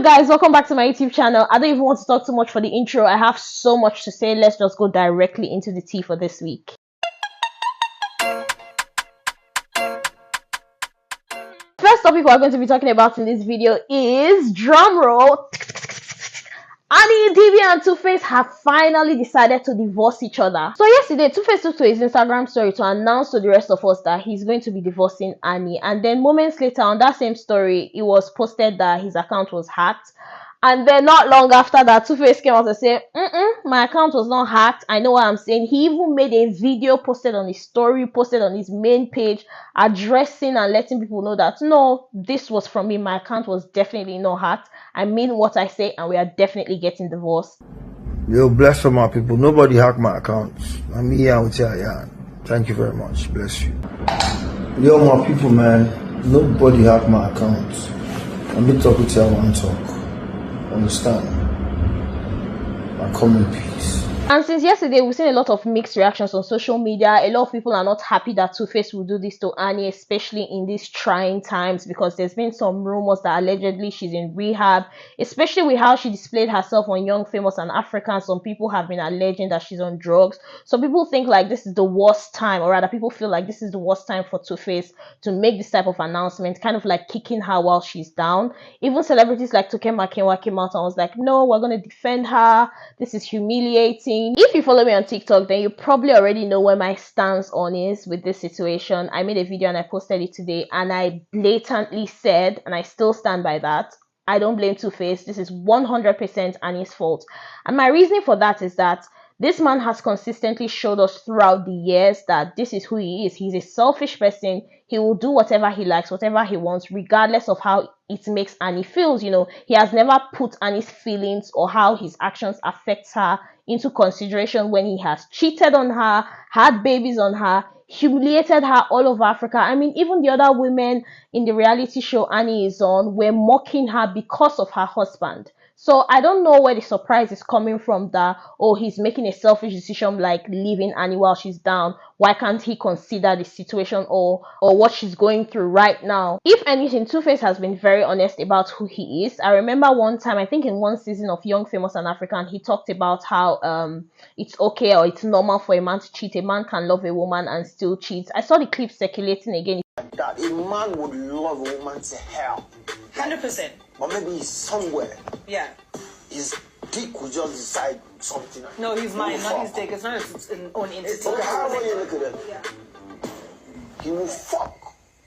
Hello guys, welcome back to my YouTube channel. I don't even want to talk too much for the intro. I have so much to say. Let's just go directly into the tea for this week. First topic we're going to be talking about in this video is, drumroll, Idibia and Two-Face have finally decided to divorce each other. So yesterday, Two-Face took to his Instagram story to announce to the rest of us that he's going to be divorcing Annie. And then moments later on that same story, it was posted that his account was hacked. And then not long after that, Two-Face came out and said, my account was not hacked. I know what I'm saying. He even made a video posted on his story, posted on his main page, addressing and letting people know that, no, this was from me. My account was definitely not hacked. I mean what I say, and we are definitely getting divorced. Yo, bless for my people. Nobody hacked my accounts. I'm here with you, yeah. Thank you very much. Bless you. Yo, my people, man. Nobody hacked my accounts. Let me talk with you, I want to talk. Understand? I come in peace. And since yesterday, we've seen a lot of mixed reactions on social media. A lot of people are not happy that Two-Face will do this to Annie, especially in these trying times, because there's been some rumors that allegedly she's in rehab, especially with how she displayed herself on Young, Famous and African. Some people have been alleging that she's on drugs. Some people think like this is the worst time, or rather people feel like this is the worst time for Two-Face to make this type of announcement, kind of like kicking her while she's down. Even celebrities like Toke Makinwa came out and was like, no, we're going to defend her. This is humiliating. If you follow me on TikTok, then you probably already know where my stance on is with this situation. I made a video and I posted it today, and I blatantly said, and I still stand by that, I don't blame Two-Face. This is 100% Annie's fault. And my reasoning for that is that this man has consistently showed us throughout the years that this is who he is. He's a selfish person. He will do whatever he likes, whatever he wants, regardless of how it makes Annie feels. You know, he has never put Annie's feelings or how his actions affect her into consideration when he has cheated on her, had babies on her, humiliated her all over Africa. I mean, even the other women in the reality show Annie is on were mocking her because of her husband. So I don't know where the surprise is coming from that, oh, he's making a selfish decision like leaving Annie while she's down. Why can't he consider the situation or what she's going through right now? If anything, Two-Face has been very honest about who he is. I remember one time, I think in one season of Young, Famous and African, he talked about how it's okay or it's normal for a man to cheat. A man can love a woman and still cheat. I saw the clip circulating again. That a man would love a woman to hell. 100%. But maybe he's somewhere. Yeah. His dick will just decide something. No, he's mine, not his dick. It's not his own entity. Okay, however you look at it. Yeah. He will fuck.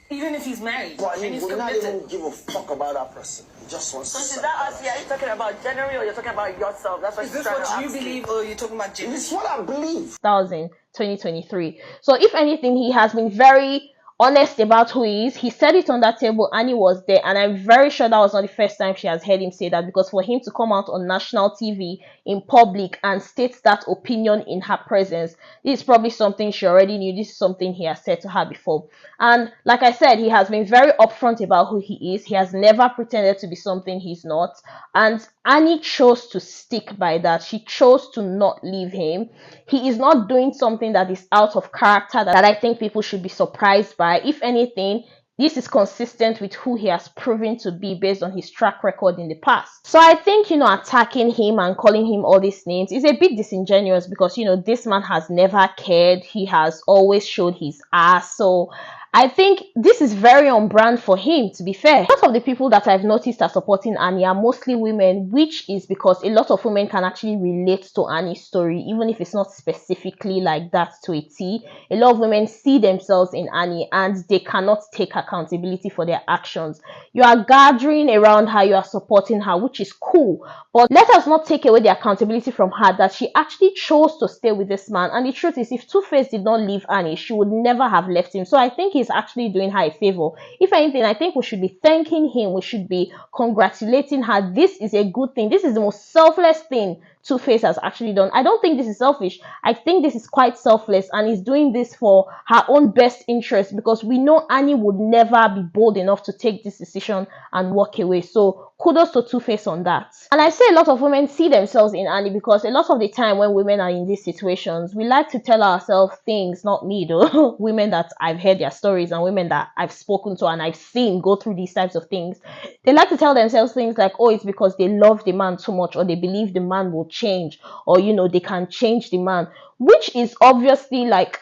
Even if he's married. But he and he's will not committed. even give a fuck about that person. He just wants to So is suck that us? Yeah, you're talking about generally or you're talking about yourself? That's what Is she's this trying what to you ask believe or you're talking about gender? It's what I believe. 2023. So if anything, he has been very honest about who he is. He said it on that table. Annie was there, and I'm very sure that was not the first time she has heard him say that, because for him to come out on national TV in public and state that opinion in her presence, this is probably something she already knew. This is something he has said to her before. And like I said, he has been very upfront about who he is. He has never pretended to be something he's not, and Annie chose to stick by that. She chose to not leave him. He is not doing something that is out of character that I think people should be surprised by. If anything, this is consistent with who he has proven to be based on his track record in the past. So I think, attacking him and calling him all these names is a bit disingenuous, because, this man has never cared. He has always showed his ass. So I think this is very on brand for him, to be fair. A lot of the people that I've noticed are supporting Annie are mostly women, which is because a lot of women can actually relate to Annie's story, even if it's not specifically like that to a T. A lot of women see themselves in Annie and they cannot take accountability for their actions. You are gathering around her, you are supporting her, which is cool. But let us not take away the accountability from her that she actually chose to stay with this man. And the truth is, if Two-Face did not leave Annie, she would never have left him. So I think he's actually doing her a favor. If anything, I think we should be thanking him. We should be congratulating her. This is a good thing. This is the most selfless thing Two-Face has actually done. I don't think this is selfish. I think this is quite selfless, and he's doing this for her own best interest, because we know Annie would never be bold enough to take this decision and walk away. So kudos to Two-Face on that. And I say a lot of women see themselves in Annie, because a lot of the time when women are in these situations, we like to tell ourselves things, not me though, women that I've heard their stories and women that I've spoken to and I've seen go through these types of things. They like to tell themselves things like, oh, it's because they love the man too much, or they believe the man will change, or they can change the man, which is obviously like,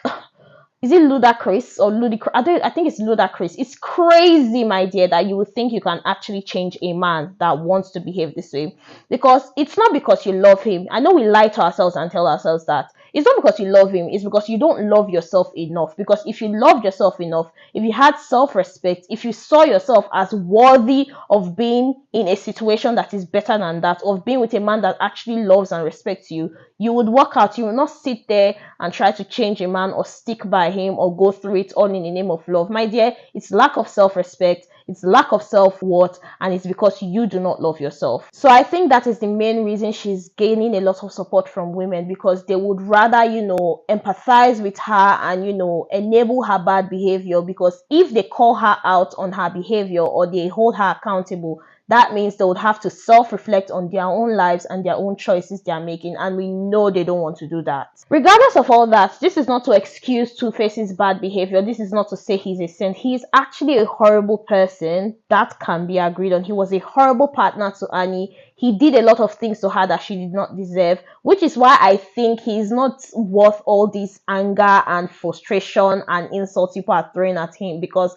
is it ludicrous or ludicrous? I think it's ludicrous. It's crazy, my dear, that you would think you can actually change a man that wants to behave this way. Because it's not because you love him. I know we lie to ourselves and tell ourselves that. It's not because you love him. It's because you don't love yourself enough. Because if you loved yourself enough, if you had self-respect, if you saw yourself as worthy of being in a situation that is better than that, of being with a man that actually loves and respects you, you would work out. You will not sit there and try to change a man or stick by him or go through it all in the name of love. My dear, it's lack of self-respect, it's lack of self-worth, and it's because you do not love yourself. So I think that is the main reason she's gaining a lot of support from women, because they would rather, empathize with her and, enable her bad behavior, because if they call her out on her behavior or they hold her accountable, that means they would have to self-reflect on their own lives and their own choices they are making, and we know they don't want to do that. Regardless of all that, this is not to excuse Two-Face's bad behavior. This is not to say he's a saint. He is actually a horrible person. That can be agreed on. He was a horrible partner to Annie. He did a lot of things to her that she did not deserve, which is why I think he's not worth all this anger and frustration and insults people are throwing at him, because,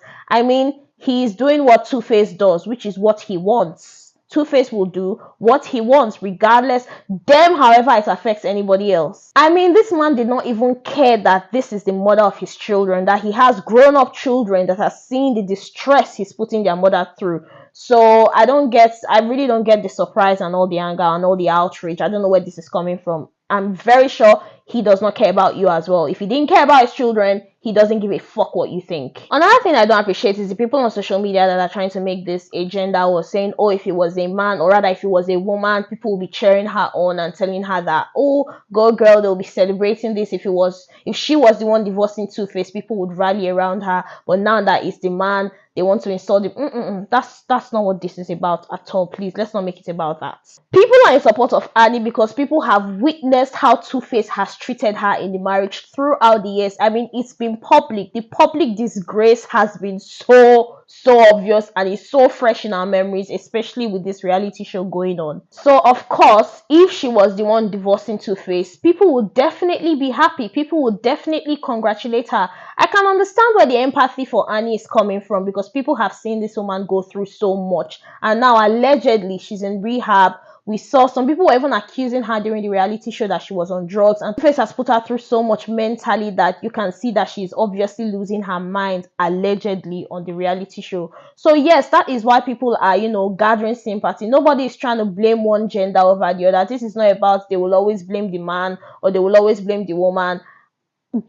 he's doing what Two-Face does, which is what he wants. Two-Face will do what he wants, regardless, however it affects anybody else. This man did not even care that this is the mother of his children, that he has grown-up children that are seeing the distress he's putting their mother through. So I really don't get the surprise and all the anger and all the outrage. I don't know where this is coming from. I'm very sure he does not care about you as well. If he didn't care about his children, he doesn't give a fuck what you think. Another thing I don't appreciate is the people on social media that are trying to make this agenda, or saying, oh, if it was a man, or rather if it was a woman, people will be cheering her on and telling her that, oh, go girl, they'll be celebrating this. If she was the one divorcing Two-Face, people would rally around her. But now that it's the man, they want to insult him. That's not what this is about at all. Please, let's not make it about that. People are in support of Annie because people have witnessed how Two-Face has treated her in the marriage throughout the years. It's been public. The public disgrace has been so obvious, and it's so fresh in our memories, especially with this reality show going on. So of course, if she was the one divorcing Two-Face, people would definitely be happy. People would definitely congratulate her. I can understand where the empathy for Annie is coming from, because people have seen this woman go through so much, and now allegedly she's in rehab. We saw some people were even accusing her during the reality show that she was on drugs, and Two-Face has put her through so much mentally that you can see that she's obviously losing her mind, allegedly, on the reality show. So yes, that is why people are, gathering sympathy. Nobody is trying to blame one gender over the other. This is not about they will always blame the man or they will always blame the woman.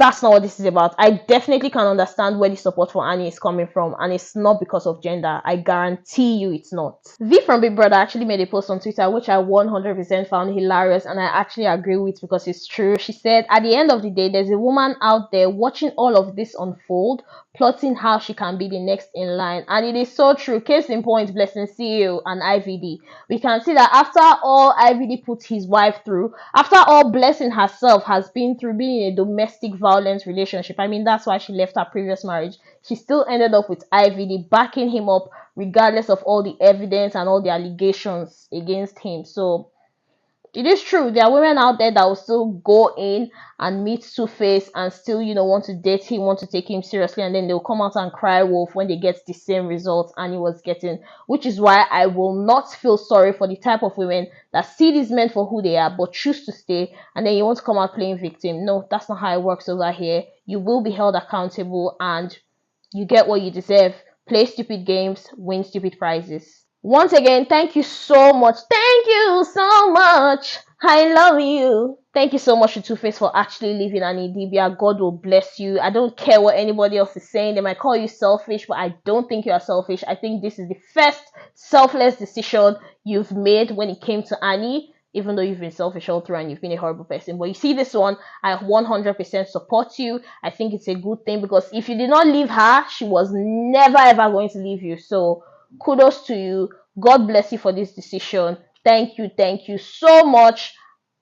That's not what this is about. I definitely can understand where the support for Annie is coming from, and it's not because of gender. I guarantee you it's not. V from Big Brother actually made a post on Twitter which I 100% found hilarious, and I actually agree with, because it's true. She said, at the end of the day, there's a woman out there watching all of this unfold, plotting how she can be the next in line. And it is so true. Case in point, Blessing CEO and IVD. We can see that after all IVD put his wife through, after all Blessing herself has been through being in a domestic violence relationship, that's why she left her previous marriage, she still ended up with IVD backing him up regardless of all the evidence and all the allegations against him. So it is true, there are women out there that will still go in and meet Two-Face and still, want to date him, want to take him seriously, and then they'll come out and cry wolf when they get the same results Annie was getting, which is why I will not feel sorry for the type of women that see these men for who they are but choose to stay, and then you want to come out playing victim. No, that's not how it works over here. You will be held accountable, and you get what you deserve. Play stupid games, win stupid prizes. Once again, thank you so much. Thank you so much. I love you. Thank you so much to Two-Face for actually living an Idibia. God will bless you. I don't care what anybody else is saying. They might call you selfish, but I don't think you are selfish. I think this is the first selfless decision you've made when it came to Annie. even though you've been selfish all through and you've been a horrible person. But you see this one, I 100% support you. I think it's a good thing, because if you did not leave her, she was never ever going to leave you. So kudos to you. God bless you for this decision. Thank you so much.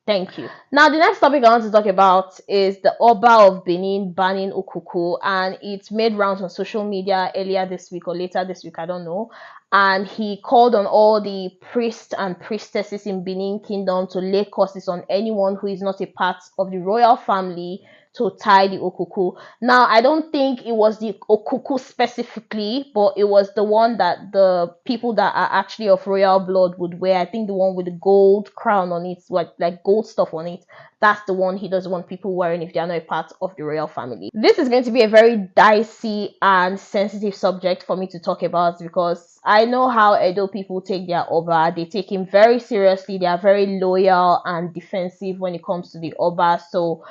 Thank you. Now, the next topic I want to talk about is the Oba of Benin banning Okuku, and it made rounds on social media earlier this week or later this week, I don't know. And he called on all the priests and priestesses in Benin Kingdom to lay curses on anyone who is not a part of the royal family to tie the Okuku. Now, I don't think it was the Okuku specifically, but it was the one that the people that are actually of royal blood would wear. I think the one with the gold crown on it, like gold stuff on it. That's the one he doesn't want people wearing if they are not a part of the royal family. This is going to be a very dicey and sensitive subject for me to talk about, because I know how Edo people take their Oba. They take him very seriously. They are very loyal and defensive when it comes to the Oba. So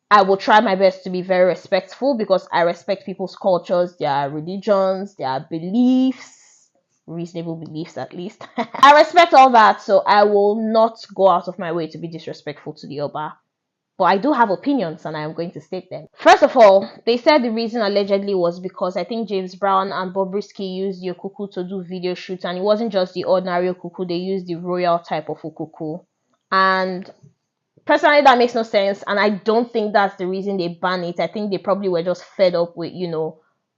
I will try my best to be very respectful, because I respect people's cultures, their religions, their beliefs, reasonable beliefs at least. I respect all that, so I will not go out of my way to be disrespectful to the Oba. But I do have opinions, and I am going to state them. First of all, they said the reason allegedly was because I think James Brown and Bobrisky used the Okuku to do video shoots, and it wasn't just the ordinary Okuku, they used the royal type of Okuku. And personally, that makes no sense, and I don't think that's the reason they ban it. I think they probably were just fed up with,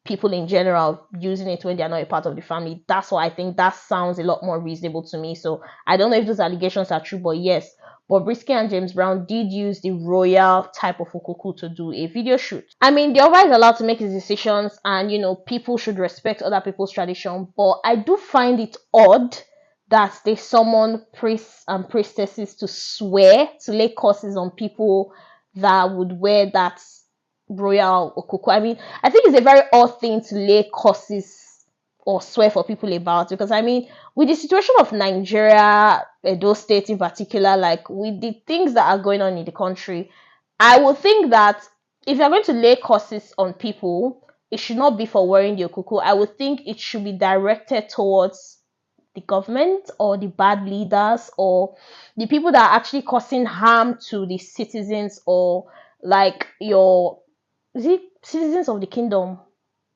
people in general using it when they're not a part of the family. That's why I think that sounds a lot more reasonable to me. So I don't know if those allegations are true, but yes, Bobrisky and James Brown did use the royal type of Okuku to do a video shoot. I mean, the Oba is allowed to make his decisions, and people should respect other people's tradition, but I do find it odd that they summon priests and priestesses to swear, to lay curses on people that would wear that royal Okuku. I mean, I think it's a very odd thing to lay curses or swear for people about, because I mean, with the situation of Nigeria, Edo State in particular, like with the things that are going on in the country, I would think that if you're going to lay curses on people, it should not be for wearing the Okuku. I would think it should be directed towards the government or the bad leaders or the people that are actually causing harm to the citizens, or like citizens of the kingdom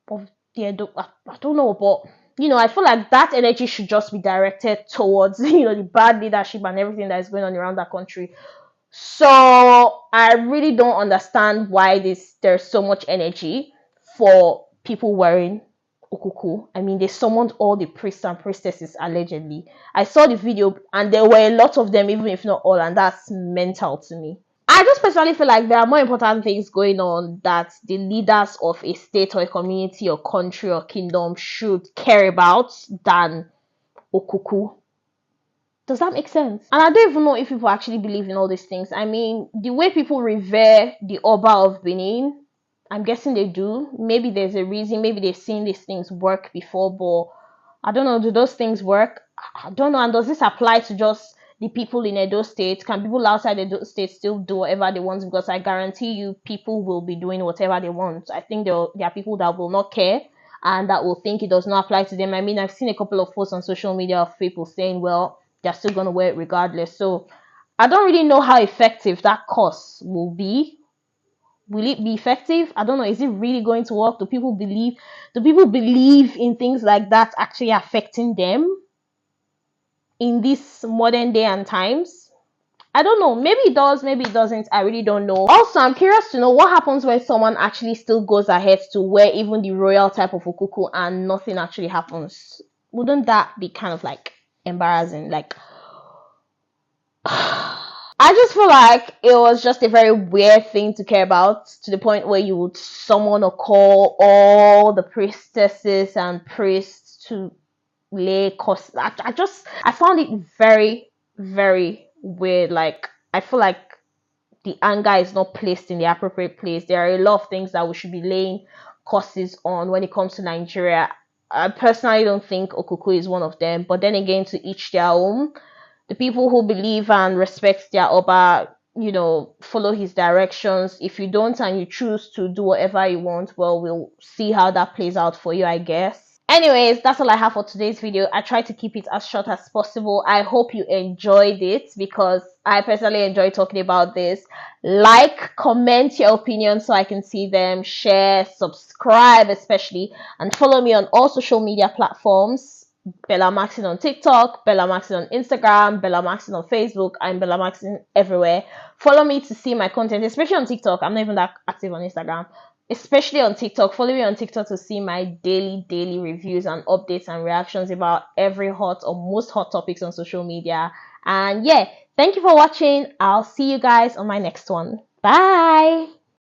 of the Edo. I don't know, but I feel like that energy should just be directed towards the bad leadership and everything that is going on around that country. So I really don't understand why there's so much energy for people wearing Okuku. I mean, they summoned all the priests and priestesses allegedly. I saw the video and there were a lot of them, even if not all, and that's mental to me. I just personally feel like there are more important things going on that the leaders of a state or a community or country or kingdom should care about than Okuku. Does that make sense? And I don't even know if people actually believe in all these things. I mean, the way people revere the Oba of Benin, I'm guessing they do. Maybe there's a reason. Maybe they've seen these things work before, but I don't know. Do those things work? I don't know. And does this apply to just the people in Edo State? Can people outside Edo State still do whatever they want? Because I guarantee you, people will be doing whatever they want. I think there are people that will not care and that will think it does not apply to them. I mean, I've seen a couple of posts on social media of people saying, well, they're still going to wear it regardless. So I don't really know how effective that course will be. Will it be effective? I don't know. Is it really going to work? Do people believe in things like that actually affecting them in this modern day and times? I don't know. Maybe it does, maybe it doesn't. I really don't know. Also, I'm curious to know what happens when someone actually still goes ahead to wear even the royal type of Okuku and nothing actually happens. Wouldn't that be kind of like embarrassing? Like, I just feel like it was just a very weird thing to care about, to the point where you would summon or call all the priestesses and priests to lay curses. I found it very, very weird. Like, I feel like the anger is not placed in the appropriate place. There are a lot of things that we should be laying curses on when it comes to Nigeria. I personally don't think Okuku is one of them, but then again, to each their own. The people who believe and respect their Oba, follow his directions. If you don't and you choose to do whatever you want, well, we'll see how that plays out for you, I guess. Anyways, that's all I have for today's video. I try to keep it as short as possible. I hope you enjoyed it because I personally enjoy talking about this. Like, comment your opinions so I can see them. Share, subscribe especially, and follow me on all social media platforms. Bella Maxine on TikTok, Bella Maxine on Instagram, Bella Maxine on Facebook, and Bella Maxine everywhere. Follow me to see my content, especially on TikTok. I'm not even that active on Instagram. Especially on TikTok. Follow me on TikTok to see my daily reviews and updates and reactions about every hot or most hot topics on social media. And yeah, thank you for watching. I'll see you guys on my next one. Bye.